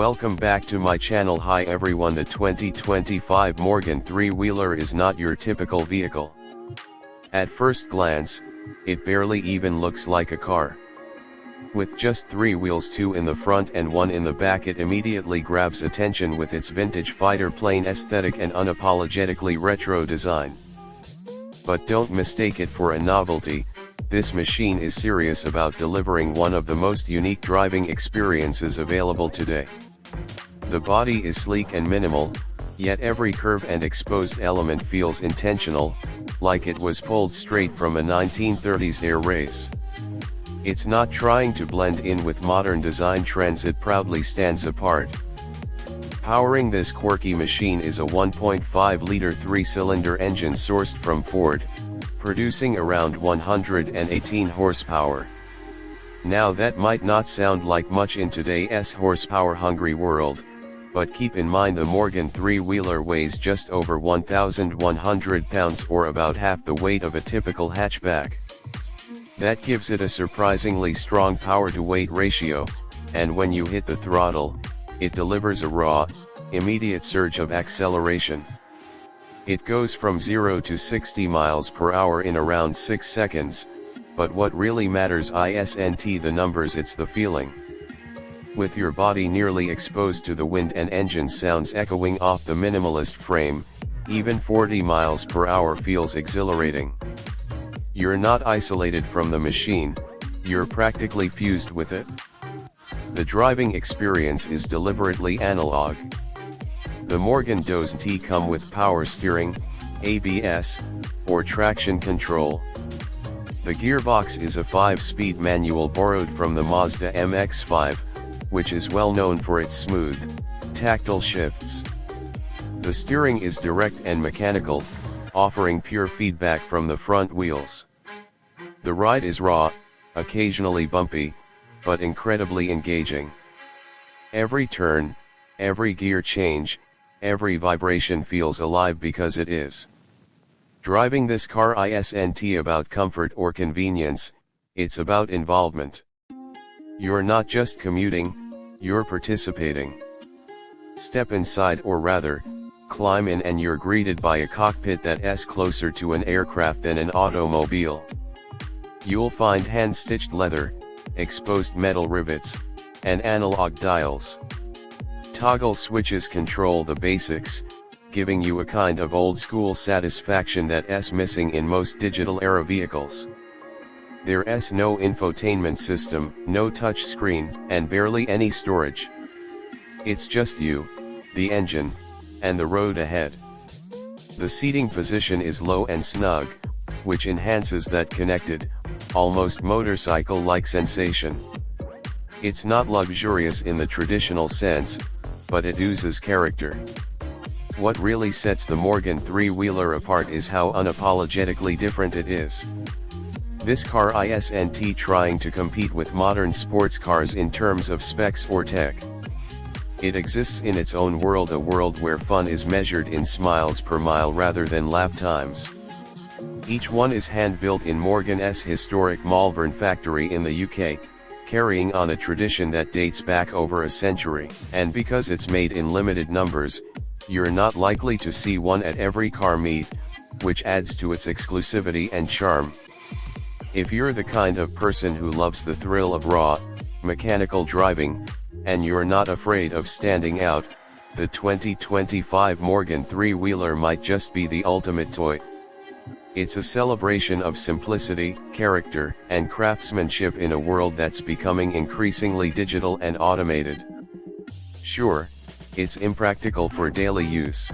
Welcome back to my channel. Hi everyone, the 2025 Morgan three-wheeler is not your typical vehicle. At first glance, it barely even looks like a car. With just 3 wheels, 2 in the front and 1 in the back, it immediately grabs attention with its vintage fighter plane aesthetic and unapologetically retro design. But don't mistake it for a novelty. This machine is serious about delivering one of the most unique driving experiences available today. The body is sleek and minimal, yet every curve and exposed element feels intentional, like it was pulled straight from a 1930s air race. It's not trying to blend in with modern design trends, it proudly stands apart. Powering this quirky machine is a 1.5-liter 3-cylinder engine sourced from Ford, producing around 118 horsepower. Now that might not sound like much in today's horsepower-hungry world, but keep in mind the Morgan three-wheeler weighs just over 1,100 pounds, or about half the weight of a typical hatchback. That gives it a surprisingly strong power-to-weight ratio, and when you hit the throttle, it delivers a raw, immediate surge of acceleration. It goes from 0 to 60 miles per hour in around 6 seconds, but what really matters isn't the numbers, it's the feeling. With your body nearly exposed to the wind and engine sounds echoing off the minimalist frame, even 40 miles per hour feels exhilarating. You're not isolated from the machine, you're practically fused with it. The driving experience is deliberately analog. The Morgan doesn't come with power steering, ABS, or traction control. The gearbox is a 5-speed manual borrowed from the Mazda MX-5, which is well known for its smooth, tactile shifts. The steering is direct and mechanical, offering pure feedback from the front wheels. The ride is raw, occasionally bumpy, but incredibly engaging. Every turn, every gear change, every vibration feels alive because it is. Driving this car isn't about comfort or convenience, it's about involvement. You're not just commuting, you're participating. Step inside, or rather, climb in, and you're greeted by a cockpit that's closer to an aircraft than an automobile. You'll find hand-stitched leather, exposed metal rivets, and analog dials. Toggle switches control the basics, giving you a kind of old-school satisfaction that's missing in most digital-era vehicles. There's no infotainment system, no touch screen, and barely any storage. It's just you, the engine, and the road ahead. The seating position is low and snug, which enhances that connected, almost motorcycle-like sensation. It's not luxurious in the traditional sense, but it oozes character. What really sets the Morgan three-wheeler apart is how unapologetically different it is. This car isn't trying to compete with modern sports cars in terms of specs or tech. It exists in its own world, a world where fun is measured in miles per mile rather than lap times. Each one is hand-built in Morgan's historic Malvern factory in the UK, carrying on a tradition that dates back over a century. And because it's made in limited numbers, you're not likely to see one at every car meet, which adds to its exclusivity and charm. If you're the kind of person who loves the thrill of raw, mechanical driving, and you're not afraid of standing out, the 2025 Morgan three-wheeler might just be the ultimate toy. It's a celebration of simplicity, character, and craftsmanship in a world that's becoming increasingly digital and automated. Sure, it's impractical for daily use.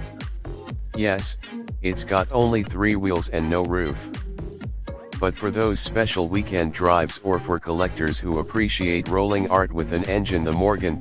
Yes, it's got only 3 wheels and no roof. But for those special weekend drives or for collectors who appreciate rolling art with an engine, the Morgan